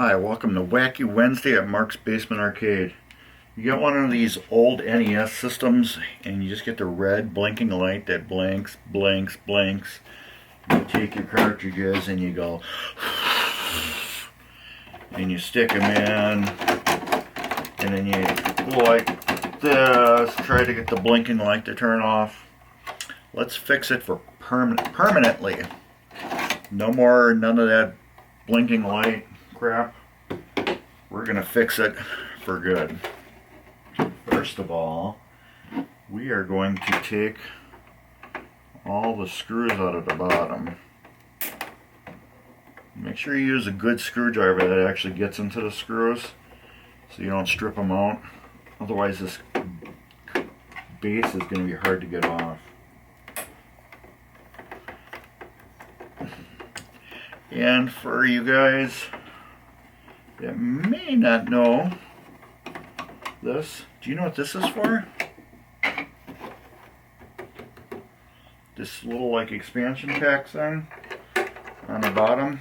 Hi, welcome to Wacky Wednesday at Mark's Basement Arcade. You get one of these old NES systems and you just get the red blinking light that blinks, blinks, blinks. You take your cartridges and you go and you stick them in and then you go like this, try to get the blinking light to turn off. Let's fix it for permanently. No more, none of that blinking light crap. We're gonna fix it for good. First of all, we are going to take all the screws out of the bottom. Make sure you use a good screwdriver that actually gets into the screws so you don't strip them out. Otherwise this base is going to be hard to get off. And for you guys that may not know this, do you know what this is for? This little like expansion pack thing on the bottom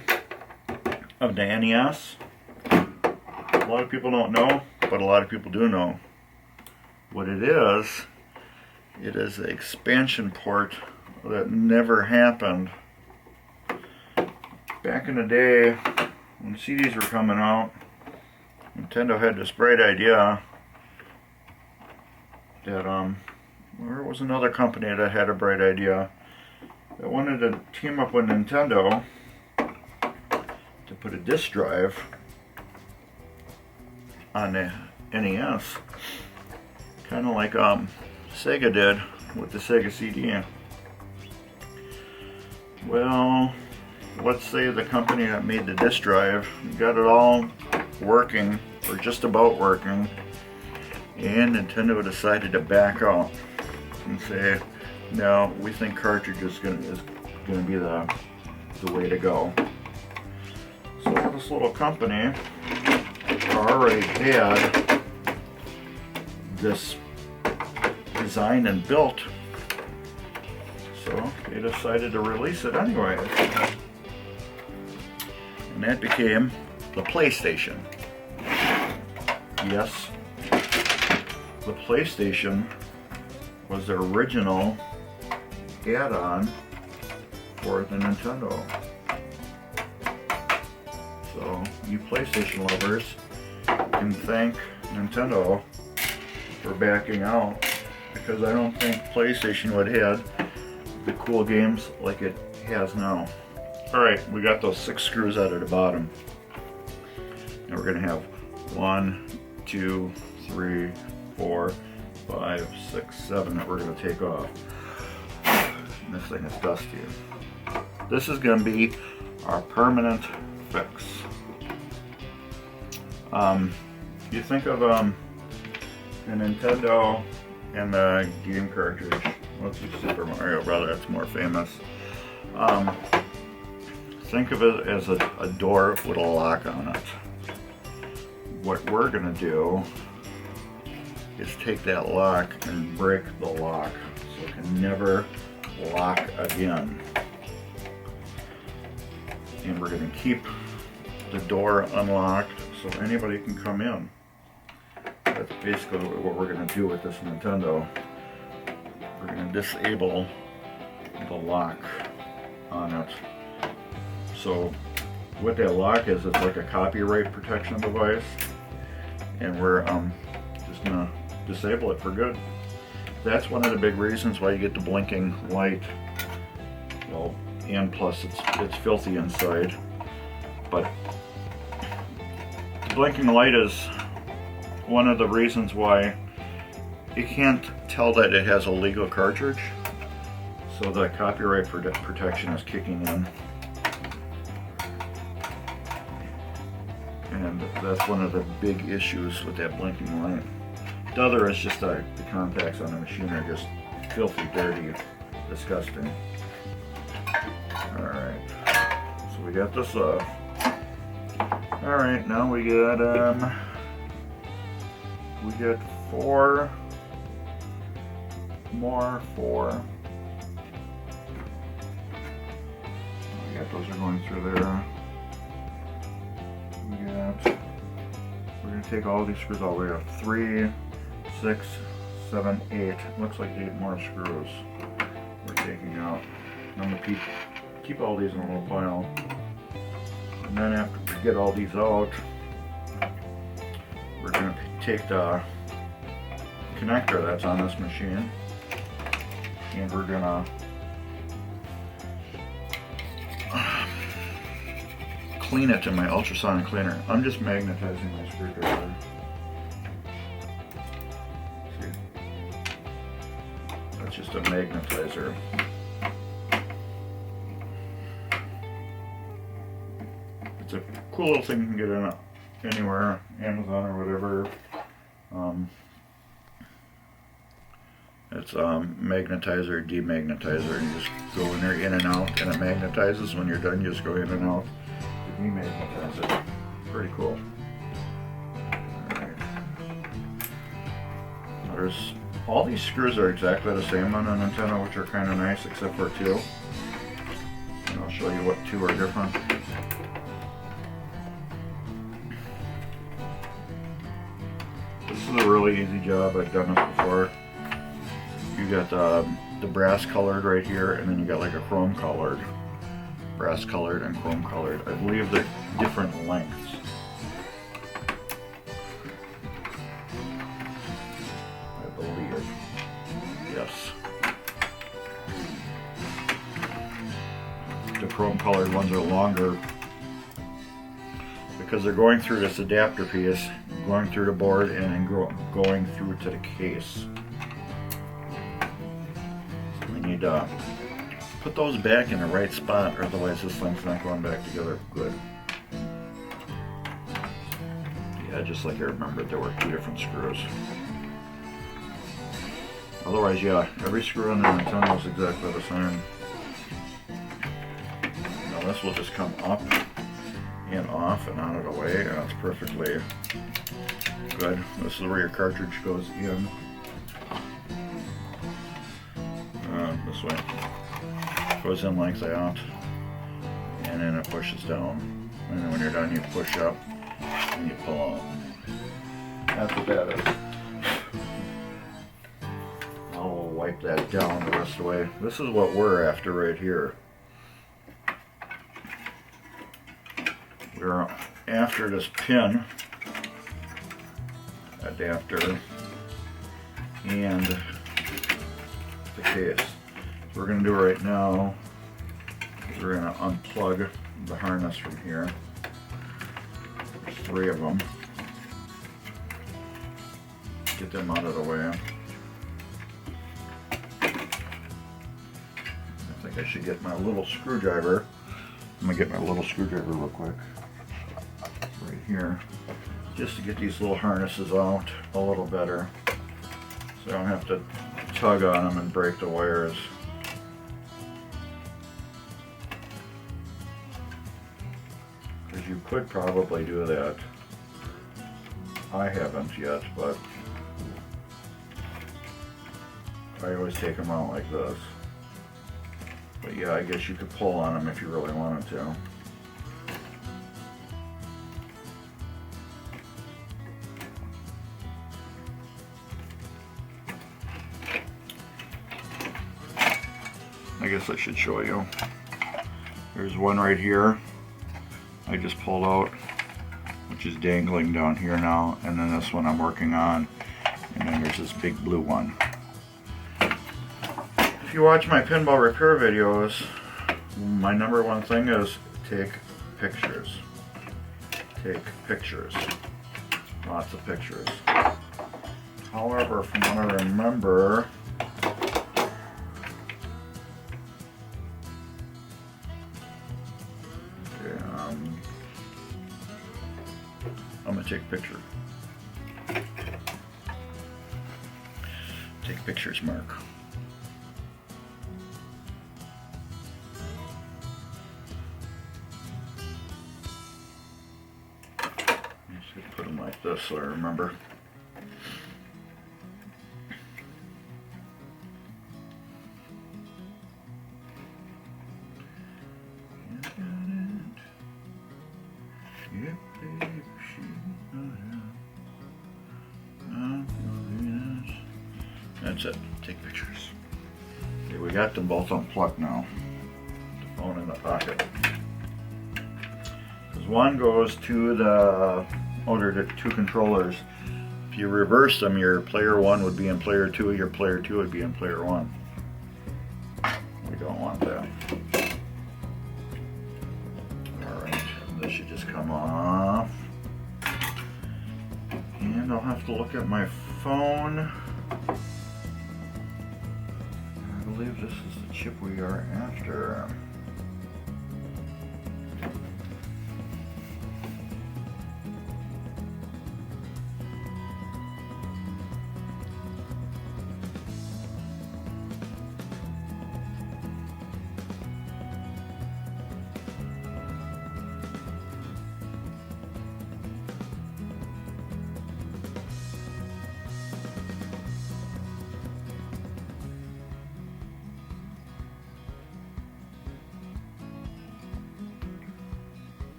of the NES. A lot of people don't know, but a lot of people do know. What it is an expansion port that never happened. Back in the day, when CDs were coming out, Nintendo had this bright idea that, there was another company that had a bright idea that wanted to team up with Nintendo to put a disk drive on the NES, kind of like Sega did with the Sega CD. Well, let's say the company that made the disk drive got it all working, or just about working, and Nintendo decided to back out and say, no, we think cartridge is gonna be the way to go. So this little company already had this designed and built, so they decided to release it anyway. And that became the PlayStation. Yes, the PlayStation was the original add-on for the Nintendo. So you PlayStation lovers can thank Nintendo for backing out, because I don't think PlayStation would have the cool games like it has now. Alright, we got those 6 screws out of the bottom. Now we're going to have 1, 2, 3, 4, 5, 6, 7 that we're going to take off. And this thing is dusty. This is going to be our permanent fix. You think of the Nintendo and the game cartridge. Let's do Super Mario Brothers, that's more famous. Think of it as a door with a lock on it. What we're going to do is take that lock and break the lock so it can never lock again. And we're going to keep the door unlocked so anybody can come in. That's basically what we're going to do with this Nintendo. We're going to disable the lock on it. So what that lock is, it's like a copyright protection device, and we're just going to disable it for good. That's one of the big reasons why you get the blinking light. Well, and plus it's filthy inside, but the blinking light is one of the reasons why you can't tell that it has a legal cartridge, so the copyright protection is kicking in. And that's one of the big issues with that blinking light. The other is just the contacts on the machine are just filthy, dirty, disgusting. Alright, so we got this off. Alright, now we got 4 more. We got those are going through there. We got take all these screws all the way up. 3, 6, 7, 8. Looks like 8 more screws we're taking out. I'm going to keep all these in a little pile. And then after we get all these out, we're going to take the connector that's on this machine, and we're going to clean it in my ultrasonic cleaner. I'm just magnetizing my screwdriver. See? That's just a magnetizer. It's a cool little thing you can get in anywhere, Amazon or whatever. It's magnetizer, demagnetizer. You just go in there, in and out, and it magnetizes. When you're done, you just go in and out to demagnetize it. Pretty cool. Alright. There's all these screws are exactly the same on the Nintendo, which are kind of nice, except for 2. And I'll show you what 2 are different. This is a really easy job. I've done this before. You got the brass colored right here, and then you got like a chrome colored. Brass colored and chrome colored. I believe they're different lengths. I believe. Yes. The chrome colored ones are longer because they're going through this adapter piece, going through the board, and then going through to the case. So we need to put those back in the right spot, or otherwise this thing's not going back together good. Yeah, just like I remembered, there were 2 different screws. Otherwise, yeah, every screw on the Nintendo is exactly the same. Now this will just come up and off and out of the way, and it's perfectly good. This is where your cartridge goes in. This way. Goes in like that, and then it pushes down. And then when you're done, you push up and you pull out. That's what that is. I'll wipe that down the rest of the way. This is what we're after right here. We're after this pin adapter and the case. What we're going to do right now is we're going to unplug the harness from here. There's 3 of them. Get them out of the way. I think I should get my little screwdriver. I'm going to get my little screwdriver real quick. Right here. Just to get these little harnesses out a little better. So I don't have to tug on them and break the wires. Because you could probably do that. I haven't yet, but I always take them out like this. But yeah, I guess you could pull on them if you really wanted to. I guess I should show you. There's one right here I just pulled out, which is dangling down here now, and then this one I'm working on, and then there's this big blue one. If you watch my pinball repair videos, my #1 thing is take pictures. Take pictures. Lots of pictures. However, from what I remember, I'm going to take a picture. Take pictures, Mark. Just put them like this so I remember. That's it. Take pictures. Okay, we got them both unplugged now. The phone in the pocket. Because one goes to the two controllers. If you reverse them, your player 1 would be in player 2, your player 2 would be in player 1. We don't want that. Alright, this should just come off. And I'll have to look at my phone. I believe this is the chip we are after.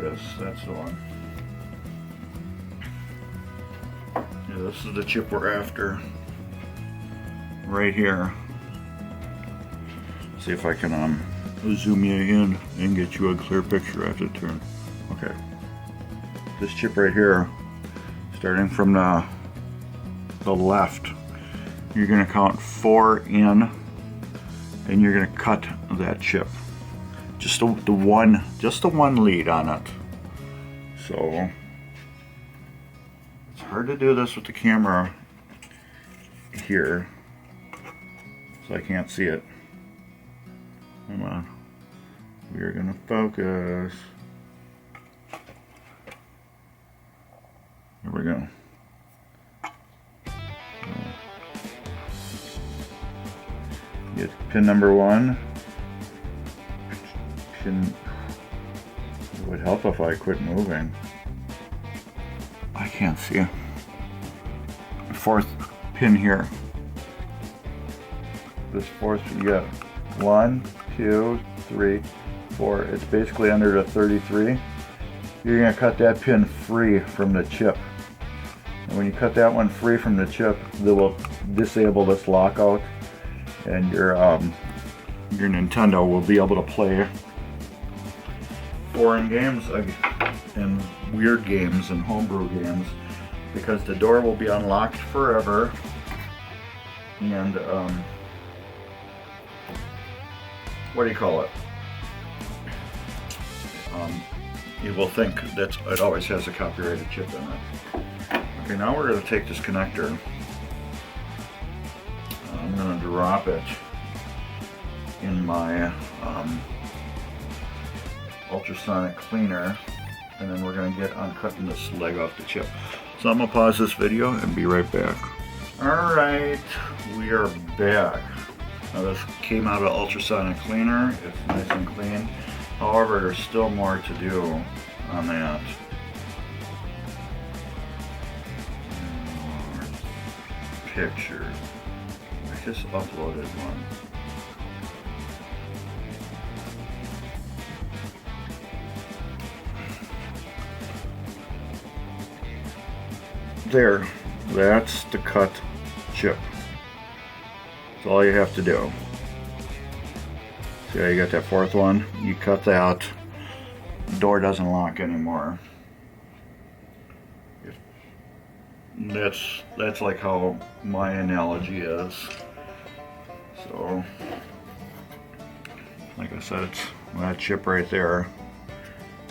Yes, that's the one. Yeah, this is the chip we're after. Right here. See if I can zoom you in and get you a clear picture after the turn. Okay. This chip right here, starting from the left, you're going to count 4 in, and you're going to cut that chip. Just the one lead on it. So it's hard to do this with the camera here, so I can't see it. Come on, we are gonna focus. Here we go. Get pin number 1. It would help if I quit moving. I can't see. 4th pin here. This 4th, you got 1, 2, 3, 4. It's basically under the 33. You're gonna cut that pin free from the chip. And when you cut that one free from the chip, they will disable this lockout, and your Nintendo will be able to play foreign games and weird games and homebrew games, because the door will be unlocked forever, and what do you call it? You will think that it always has a copyrighted chip in it. Okay, now we're going to take this connector. I'm going to drop it in my ultrasonic cleaner, and then we're going to get on cutting this leg off the chip. So I'm going to pause this video and be right back. Alright, we are back. Now this came out of ultrasonic cleaner. It's nice and clean. However, there's still more to do on that. Picture. I just uploaded one. There, that's the cut chip. That's all you have to do. See how you got that 4th one? You cut that, the door doesn't lock anymore. That's like how my analogy is. So, like I said, it's that chip right there,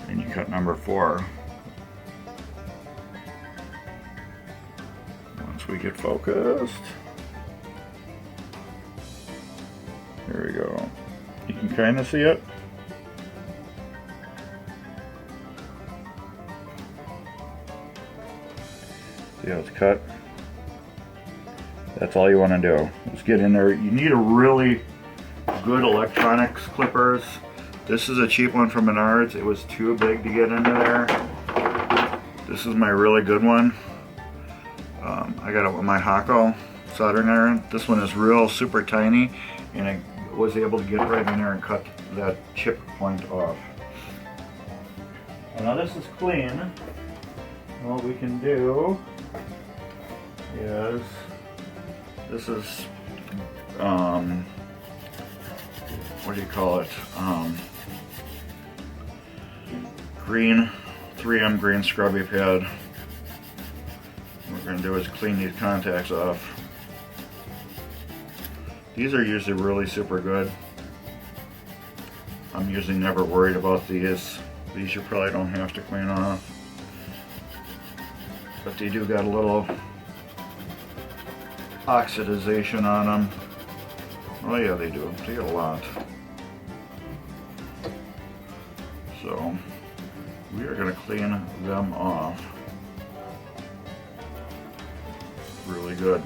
and you cut number 4. Once we get focused, there we go. You can kind of see it. See how it's cut? That's all you want to do. Just get in there. You need a really good electronics clippers. This is a cheap one from Menards. It was too big to get into there. This is my really good one. I got it with my Hako soldering iron. This one is real super tiny, and was able to get right in there and cut that chip point off. And now this is clean. What we can do is, this is, what do you call it? Green, 3M green scrubby pad. What we're going to do is clean these contacts off. These are usually really super good. I'm usually never worried about these. These you probably don't have to clean off. But they do got a little oxidization on them. Oh yeah, they do. They get a lot. So we are going to clean them off really good.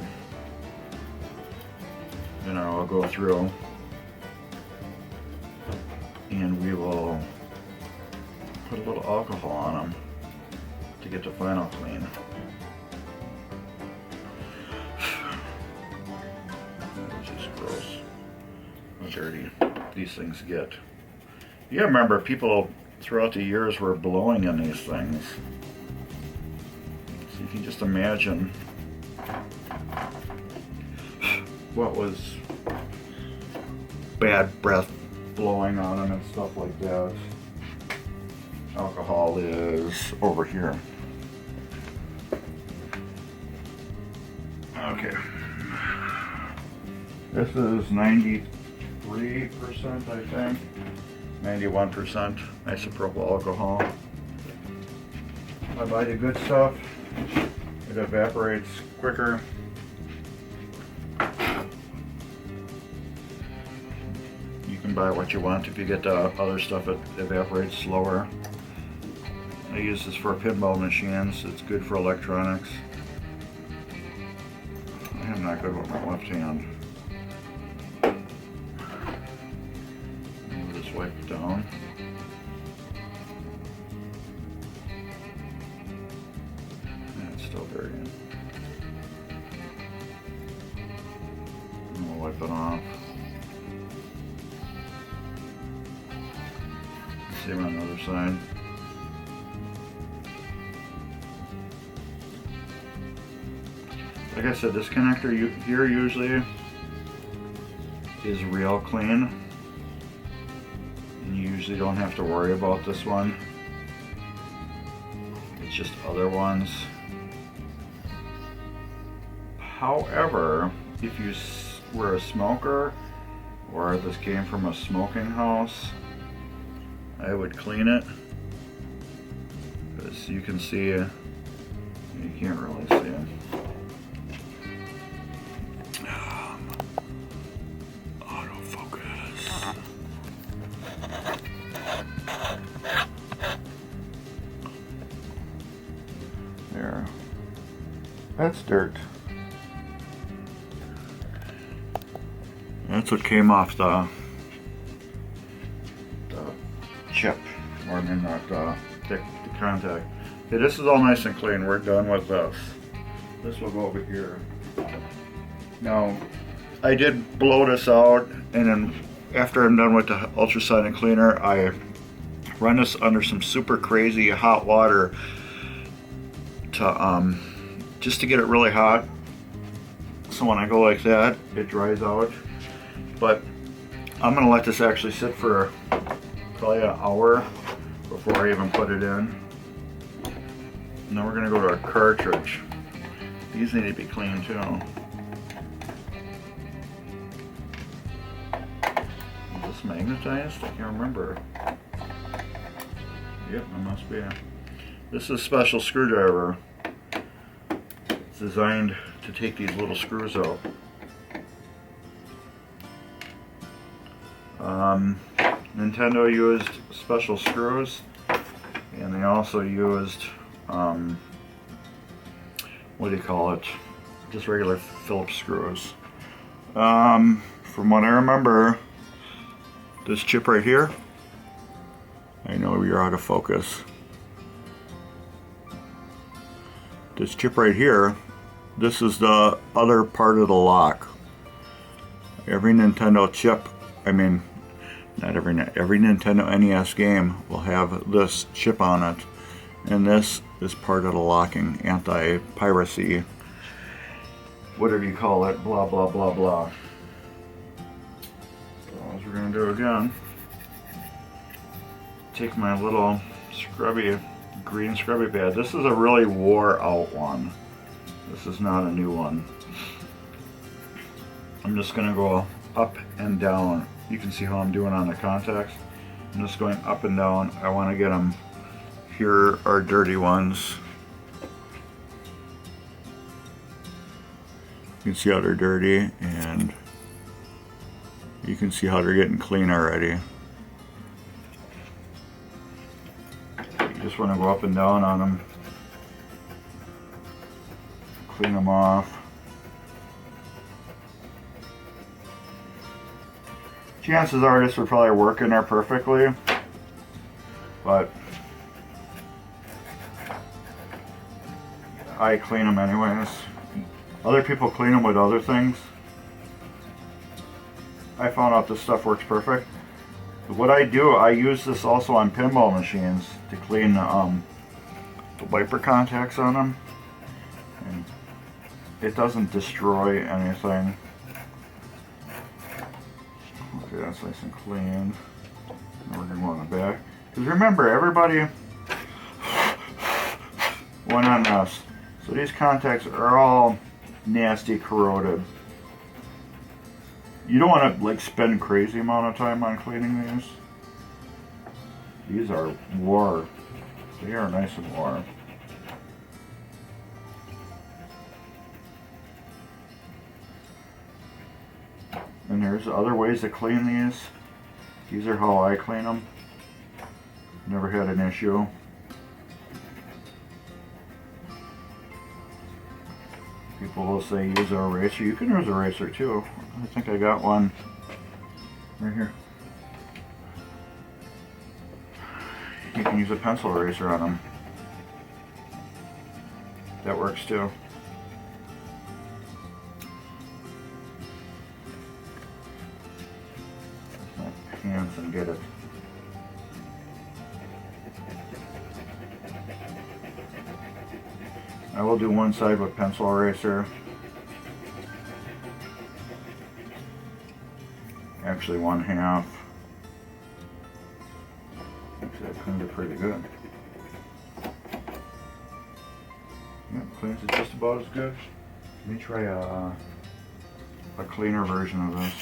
Then I'll go through and we will put a little alcohol on them to get the final clean. It's just gross how dirty these things get. You gotta remember, people throughout the years were blowing in these things. So you can just imagine what was bad breath blowing on them and stuff like that. Alcohol is over here. Okay. This is 93%, I think. 91% isopropyl alcohol. I buy the good stuff. It evaporates quicker. You can buy what you want. If you get the other stuff, it evaporates slower. I use this for pinball machines. It's good for electronics. I'm not good with my left hand. I'll just wipe it down. And it's still dirty. And we'll wipe it off. Same on the other side. Like I said, this connector here usually is real clean. And you usually don't have to worry about this one. It's just other ones. However, if you were a smoker or this came from a smoking house, I would clean it. Because you can see, you can't really see it. There. That's dirt. That's what came off the chip, or I mean not the contact. Okay, this is all nice and clean. We're done with this. This will go over here. Now, I did blow this out, and then after I'm done with the ultrasonic cleaner, I run this under some super crazy hot water to just to get it really hot. So when I go like that, it dries out. But I'm gonna let this actually sit for probably an hour before I even put it in. And then we're gonna go to our cartridge. These need to be clean too. Is this magnetized? I can't remember. Yep, it must be. This is a special screwdriver. It's designed to take these little screws out. Nintendo used special screws, and they also used what do you call it? Just regular Phillips screws. From what I remember, this chip right here, I know you're out of focus. This chip right here, this is the other part of the lock. Every Nintendo chip I mean, not every Nintendo NES game will have this chip on it, and this is part of the locking, anti-piracy, whatever you call it, blah blah blah blah. So as we're gonna do again, take my little scrubby, green scrubby pad. This is a really wore out one. This is not a new one. I'm just gonna go up and down. You can see how I'm doing on the contacts. I'm just going up and down. I want to get them. Here are dirty ones. You can see how they're dirty, and you can see how they're getting clean already. You just want to go up and down on them. Clean them off. Chances are this would probably work in there perfectly, but I clean them anyways. Other people clean them with other things. I found out this stuff works perfect. But what I do, I use this also on pinball machines to clean the wiper contacts on them. And it doesn't destroy anything. Okay, that's nice and clean. Now we're going to go on the back. Because remember, everybody went on this. So these contacts are all nasty, corroded. You don't want to like spend crazy amount of time on cleaning these. These are wore. They are nice and wore. And there's other ways to clean these. These are how I clean them. Never had an issue. People will say use an eraser. You can use an eraser too. I think I got one right here. You can use a pencil eraser on them. That works too. My hands and get it. I will do one side with pencil eraser. Actually, one half. Actually, that cleaned it pretty good. Yeah, cleans it just about as good. Let me try a cleaner version of this.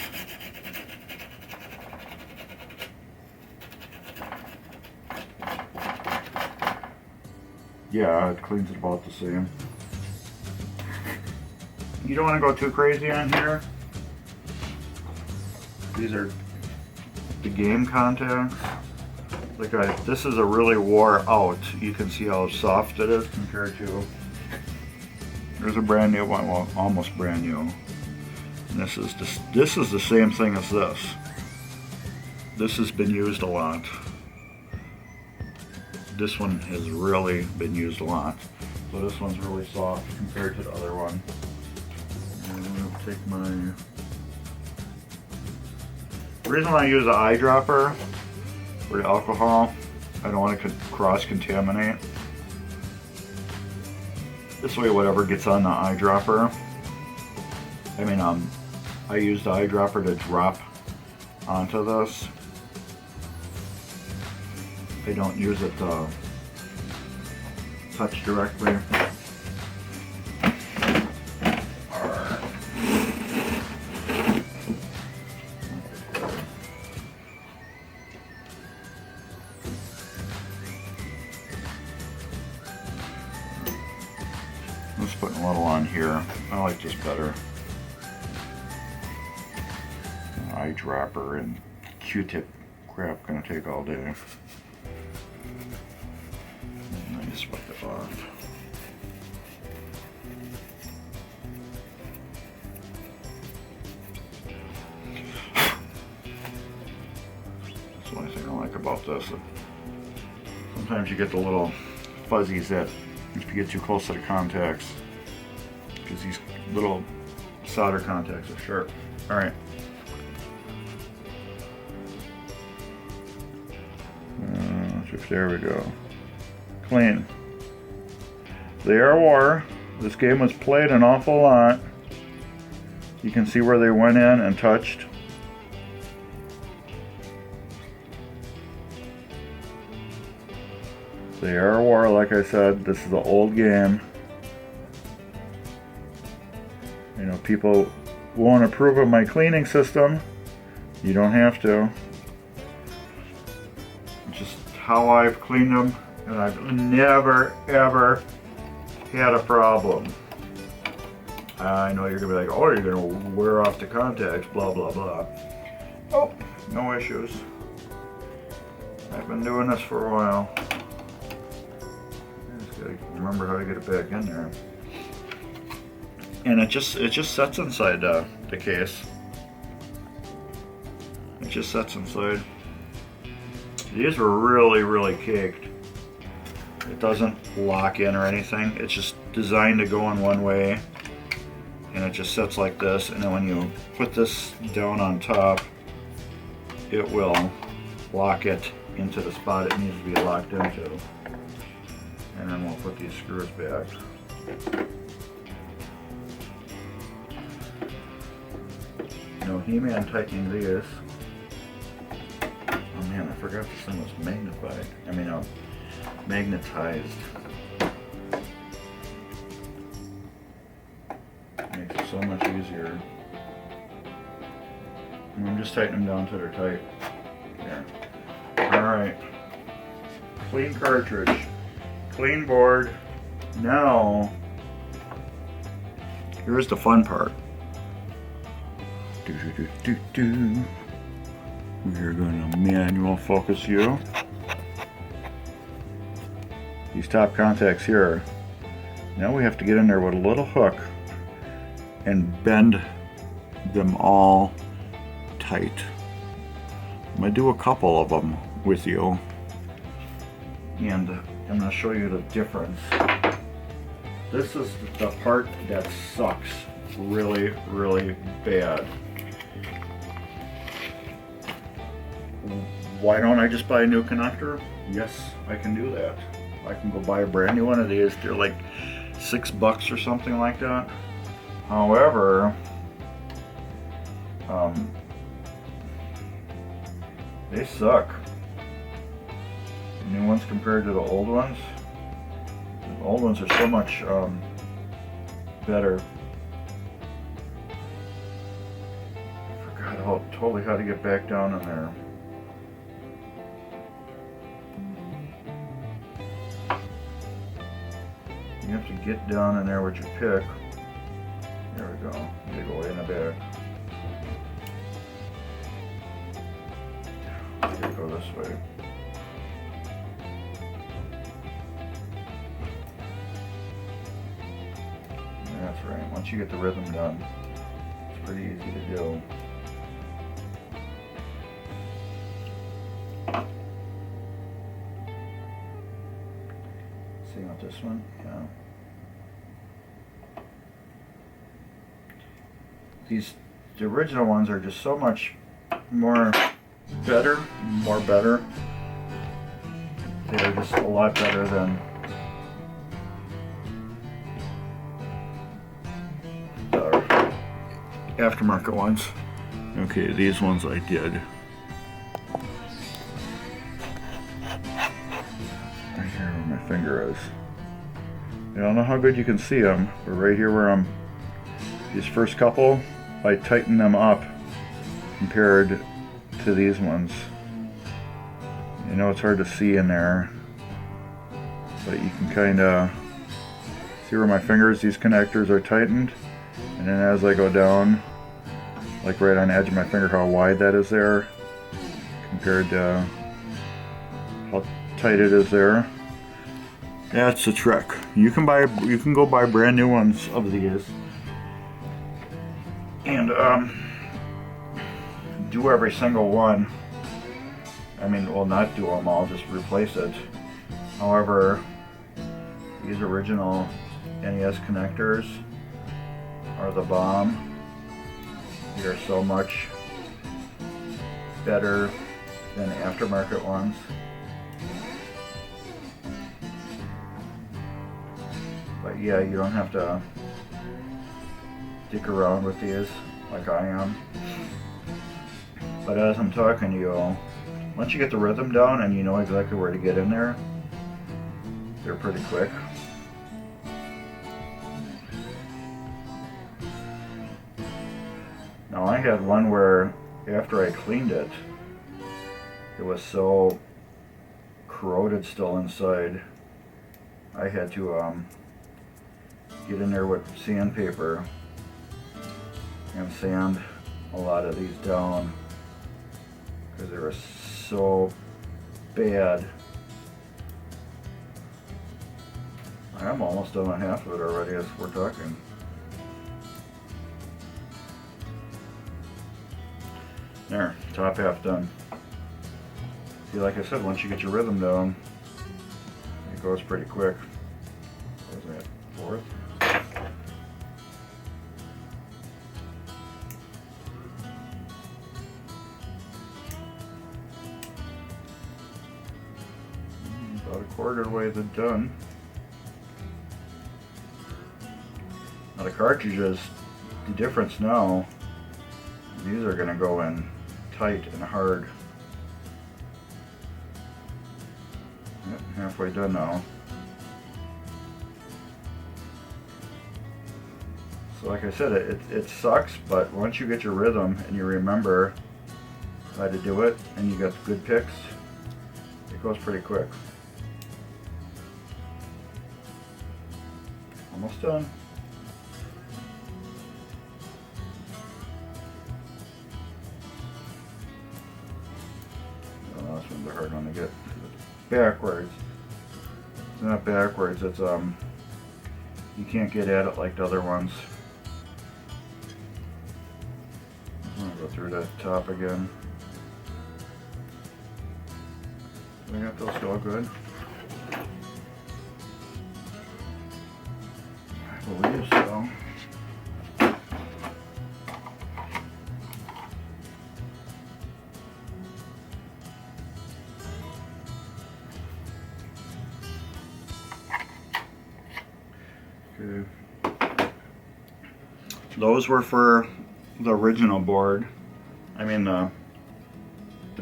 Yeah, it cleans it about the same. You don't want to go too crazy on here. These are the game contacts. Like this is a really wore out. You can see how soft it is compared to. There's a brand new one, well, almost brand new. And this is the same thing as this. This has been used a lot. This one has really been used a lot. So this one's really soft compared to the other one. And I'm going to take my... The reason why I use an eyedropper for the alcohol, I don't want to cross-contaminate. This way whatever gets on the eyedropper, I use the eyedropper to drop onto this. I don't use it to touch directly. I'm just putting a little on here. I like this better. Eyedropper and Q-tip crap gonna take all day. Just wipe it off. That's the only thing I like about this. Sometimes you get the little fuzzies that if you get too close to the contacts, because these little solder contacts are sharp. Alright. There we go. Clean. They are war. This game was played an awful lot. You can see where they went in and touched. They are war, like I said. This is an old game. You know, people won't approve of my cleaning system. You don't have to. Just how I've cleaned them, and I've never ever had a problem. I know you're gonna be like, oh, you're gonna wear off the contacts, blah blah blah. Oh, no issues. I've been doing this for a while. I just gotta remember how to get it back in there. And it just sets inside the case. It just sets inside. These were really caked. It doesn't lock in or anything. It's just designed to go in one way, and it just sits like this. And then when you put this down on top, it will lock it into the spot it needs to be locked into. And then we'll put these screws back. No He-Man tightening these. Oh man, I forgot this thing was magnified. I mean, magnetized. Makes it so much easier. And I'm just tightening them down to they're tight. There. Alright. Clean cartridge. Clean board. Now, here's the fun part. We're going to manual focus you. These top contacts here. Now we have to get in there with a little hook and bend them all tight. I'm going to do a couple of them with you, and I'm going to show you the difference. This is the part that sucks really bad. Why don't I just buy a new connector? Yes, I can do that. I can go buy a brand new one of these. They're like $6 or something like that. However, they suck. The new ones compared to the old ones. The old ones are so much better. I forgot totally how to get back down in there. You have to get down in there with your pick. There we go. You go in the back. You gotta go this way. That's right. Once you get the rhythm done, it's pretty easy to do. See on this one? Yeah. The original ones are just so much more better. They're just a lot better than the aftermarket ones. Okay, these ones I did. Right here where my finger is. I don't know how good you can see them, but right here where I'm, these first couple, I tighten them up compared to these ones. You know, it's hard to see in there, but you can kind of see where my fingers, these connectors are tightened, and then as I go down, like right on the edge of my finger, how wide that is there compared to how tight it is there. That's the trick. You can go buy brand new ones of these and do every single one. I mean, well, not do them all, just replace it. However, these original NES connectors are the bomb. They are so much better than aftermarket ones. yeah, you don't have to dick around with these like I am. But as I'm talking to you, once you get the rhythm down and you know exactly where to get in there, they're pretty quick. Now I had one where after I cleaned it, it was so corroded still inside, I had to get in there with sandpaper and sand a lot of these down because they were so bad. I'm almost done on half of it already as we're talking. There, top half done. See, like I said, once you get your rhythm down, it goes pretty quick. What was that, fourth? About a quarter of the way done. Now the cartridges, the difference now, these are going to go in tight and hard. Yep, halfway done now. So like I said, it sucks, but once you get your rhythm and you remember how to do it and you got good picks, it goes pretty quick. Almost done. Oh, this one's a hard one to get. Backwards. It's not backwards, it's you can't get at it like the other ones. I'm gonna go through the top again. I got those still good. I believe so. Those were for the original board. I mean the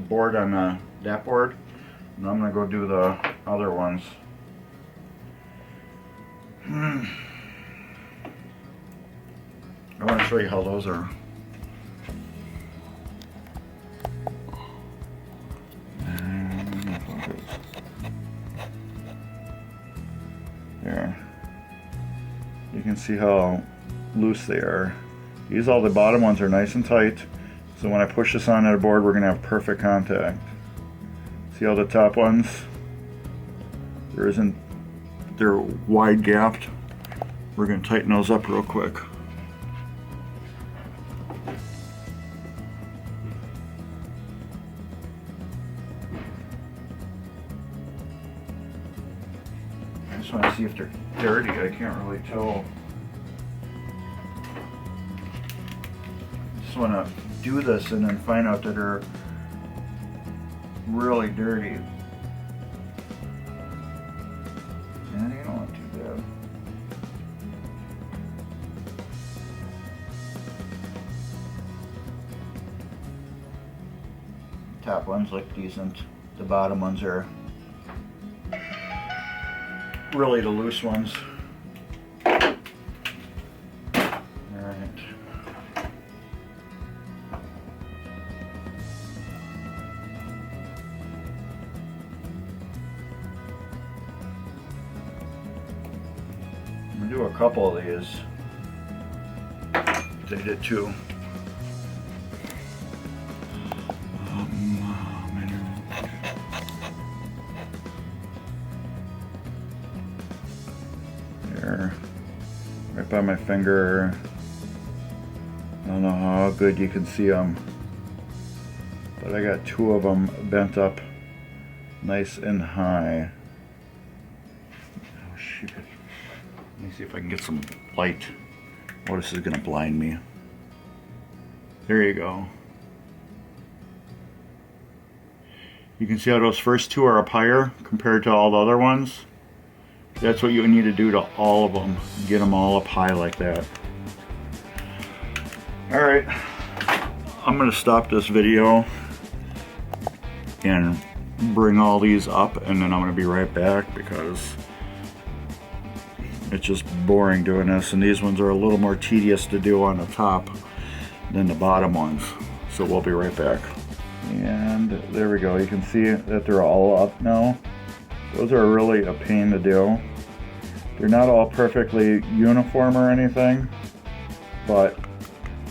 board on that board. And I'm gonna go do the other ones. I want to show you how those are. There. You can see how loose they are. These, all the bottom ones are nice and tight, so when I push this onto the board we're going to have perfect contact. See how the top ones, they're wide gapped. We're going to tighten those up real quick. I just want to see if they're dirty. I can't really tell. Just want to do this and then find out that they're really dirty. And they don't look too bad. Top ones look decent. The bottom ones are really the loose ones. Do a couple of these. They did two. There, right by my finger. I don't know how good you can see them, but I got two of them bent up nice and high. Oh shoot. Let me see if I can get some light. Oh, this is going to blind me. There you go. You can see how those first two are up higher compared to all the other ones. That's what you need to do to all of them. Get them all up high like that. Alright, I'm going to stop this video and bring all these up, and then I'm going to be right back because it's just boring doing this, and these ones are a little more tedious to do on the top than the bottom ones. So we'll be right back. And there we go. You can see that they're all up now. Those are really a pain to do. They're not all perfectly uniform or anything, but,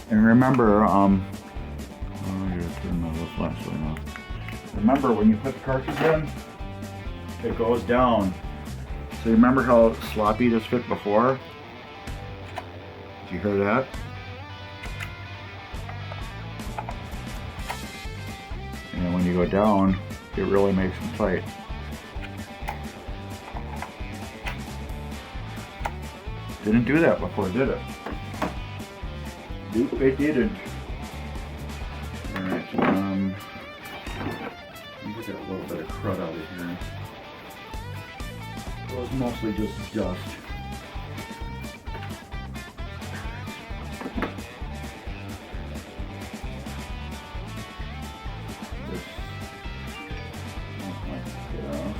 and remember, oh, I gotta turn the flashlight off. Remember, when you put the cartridge in, it goes down. So you remember how sloppy this fit before? Did you hear that? And when you go down, it really makes them tight. Didn't do that before, did it? Nope, it didn't. Alright, let me get that little bit of crud out of here. It was mostly just dust. This, oh my gosh.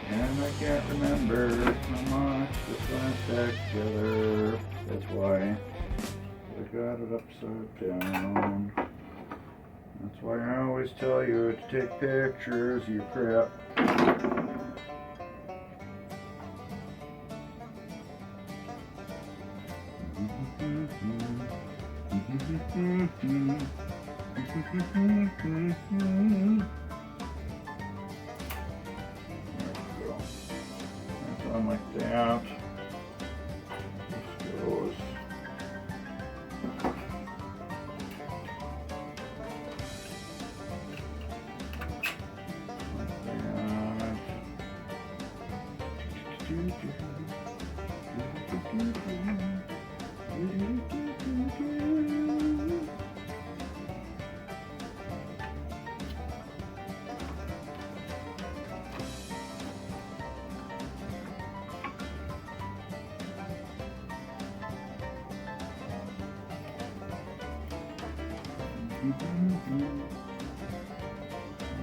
And I can't remember how much this last back together. That's why I got it upside down. That's why I always tell you to take pictures, you crap. On like that. This goes. Like that.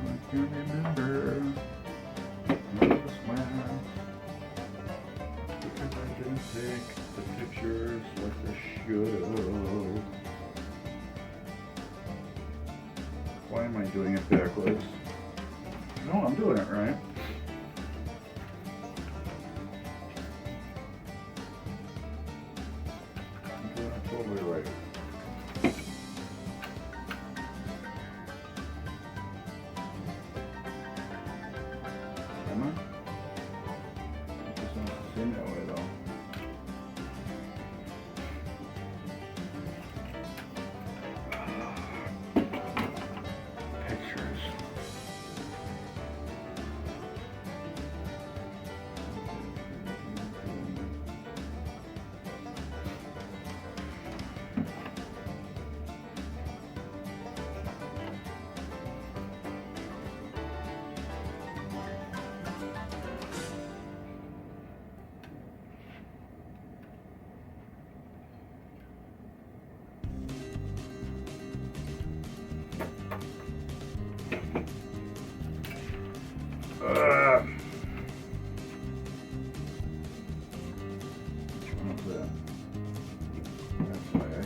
I can remember this one because I didn't take the pictures like I should have. Why am I doing it backwards? No, I'm doing it right. I'm doing it totally right. I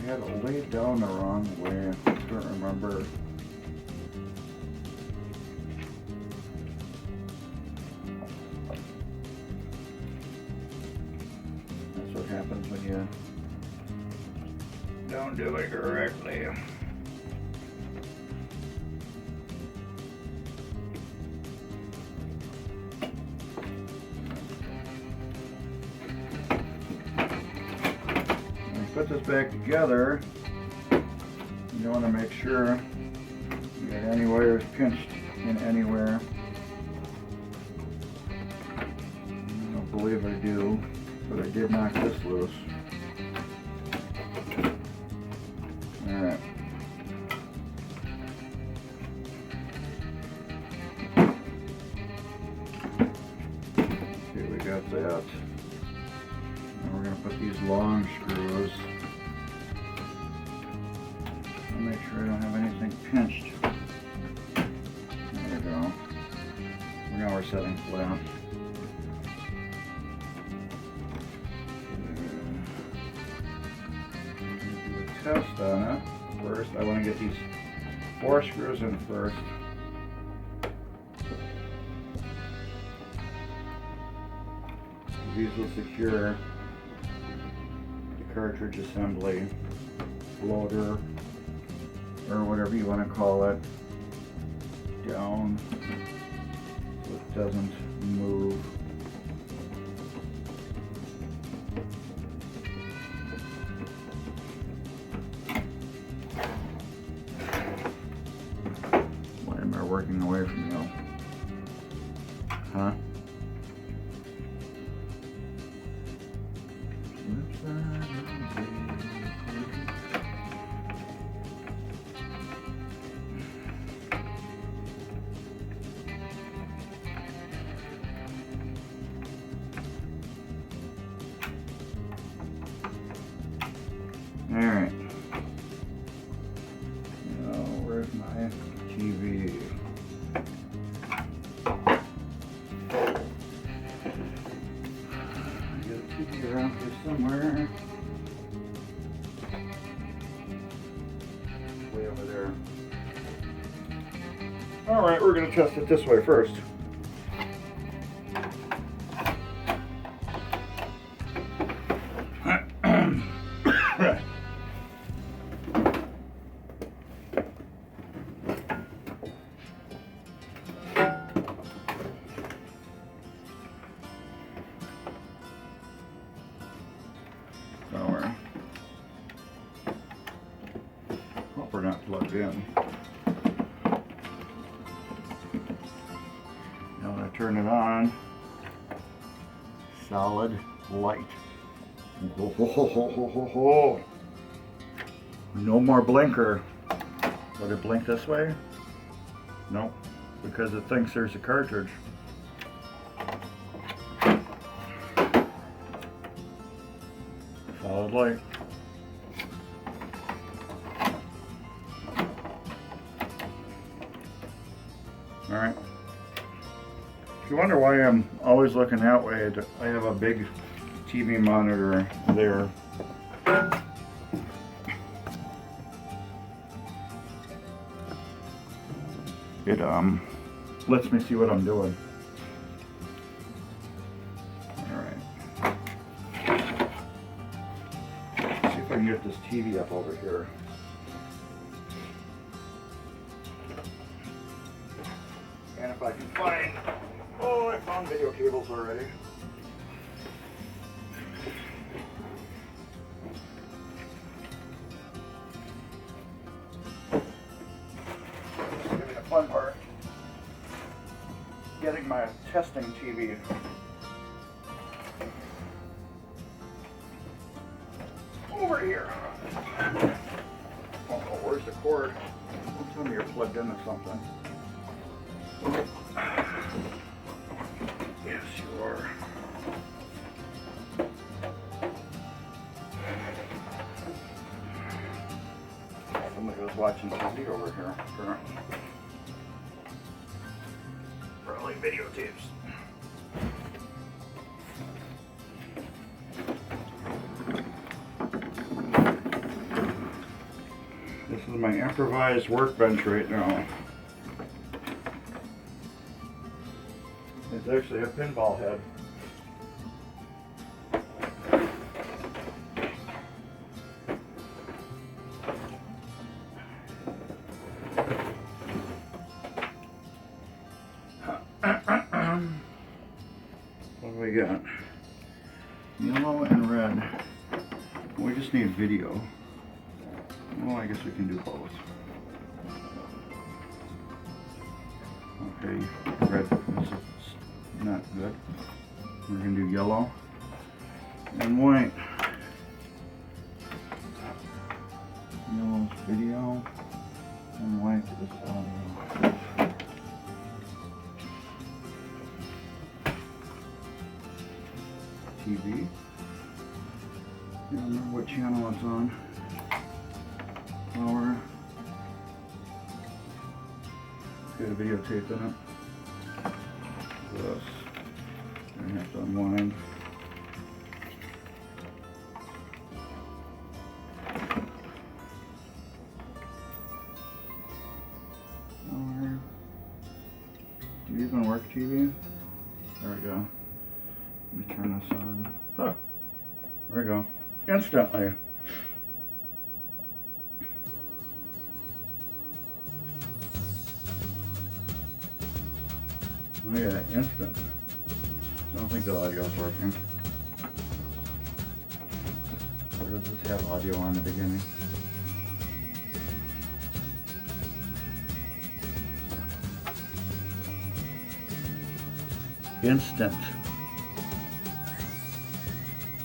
had it laid down the wrong way. I don't remember. That's what happens when you don't do it correctly. Put this back together, you want to make sure you got any wires pinched in anywhere. I don't believe I do, but I did knock this loose. Alright. Okay, we got that. Now we're going to put these long screws. I'll make sure I don't have anything pinched. There we go. Now we're setting flat. Do a test on it. First, I want to get these 4 screws in first. These will secure the cartridge assembly, loader, or whatever you want to call it, down so it doesn't move. Why am I working away from you? Huh? Alright. Now, where's my TV? I got a TV around here somewhere. Way over there. Alright, we're going to test it this way first. Hope we're not plugged in. Now when I turn it on, solid light. No more blinker. Would it blink this way? Nope, because it thinks there's a cartridge. Solid light. Alright. If you wonder why I'm always looking that way, I have a big TV monitor there. It lets me see what I'm doing. Alright. See if I can get this TV up over here. And if I can find, oh, I found video cables already. This is going to be the fun part. Getting my testing TV. Over here. Oh, where's the cord? Don't tell me you're plugged into something. Yes, you are. Somebody was watching TV over here, apparently. Probably videotapes. This is my improvised workbench right now. It's actually a pinball head. What do we got? Yellow and red. We just need video. Well, I guess we can do both. Okay, red, this is not good. We're going to do yellow and white. Yellow's video and white is audio. TV. I don't remember what channel it's on. Power. Got a videotape in it. This. I have to unwind. Power. Do you even work TV? There we go. Let me turn this on. Oh, there we go. Instantly. Look at that, instant. I don't think the audio is working. Or does this have audio on the beginning? Instant.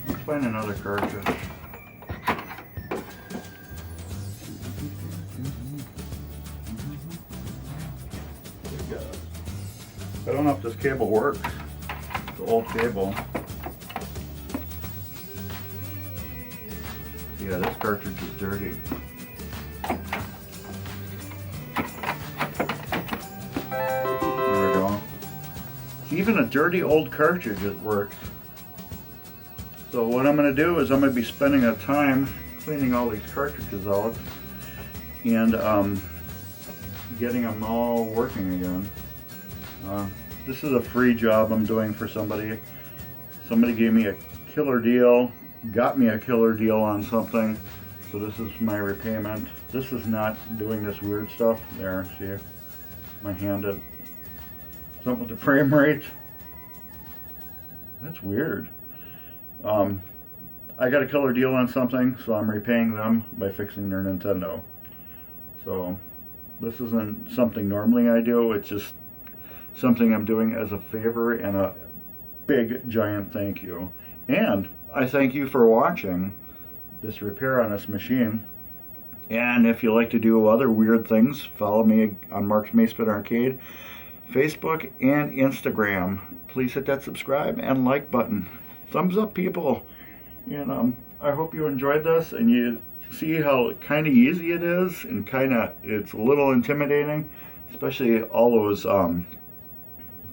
Let's find another cartridge. I don't know if this cable works. It's an old cable. Yeah, this cartridge is dirty. There we go. Even a dirty old cartridge, it works. So what I'm going to do is I'm going to be spending a time cleaning all these cartridges out and getting them all working again. This is a free job I'm doing for somebody. Somebody gave me a killer deal, got me a killer deal on something, so this is my repayment. This is not doing this weird stuff. There, see, my hand did something with the frame rate. That's weird. I got a killer deal on something, so I'm repaying them by fixing their Nintendo. So this isn't something normally I do, it's just something I'm doing as a favor and a big giant thank you. And I thank you for watching this repair on this machine. And if you like to do other weird things, follow me on Mark's Basement Arcade, Facebook and Instagram. Please hit that subscribe and like button. Thumbs up, people. And I hope you enjoyed this and you see how kind of easy it is and it's a little intimidating, especially all those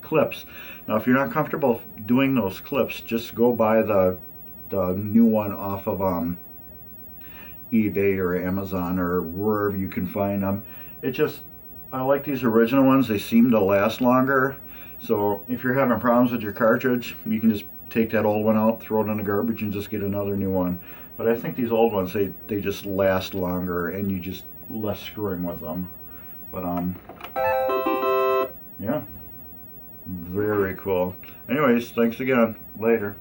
clips. Now if you're not comfortable doing those clips, just go buy the new one off of eBay or Amazon or wherever you can find them. I like these original ones. They seem to last longer. So if you're having problems with your cartridge, you can just take that old one out, throw it in the garbage and just get another new one. But I think these old ones, they just last longer and you just less screwing with them. But yeah. Very cool. Anyways, thanks again. Later.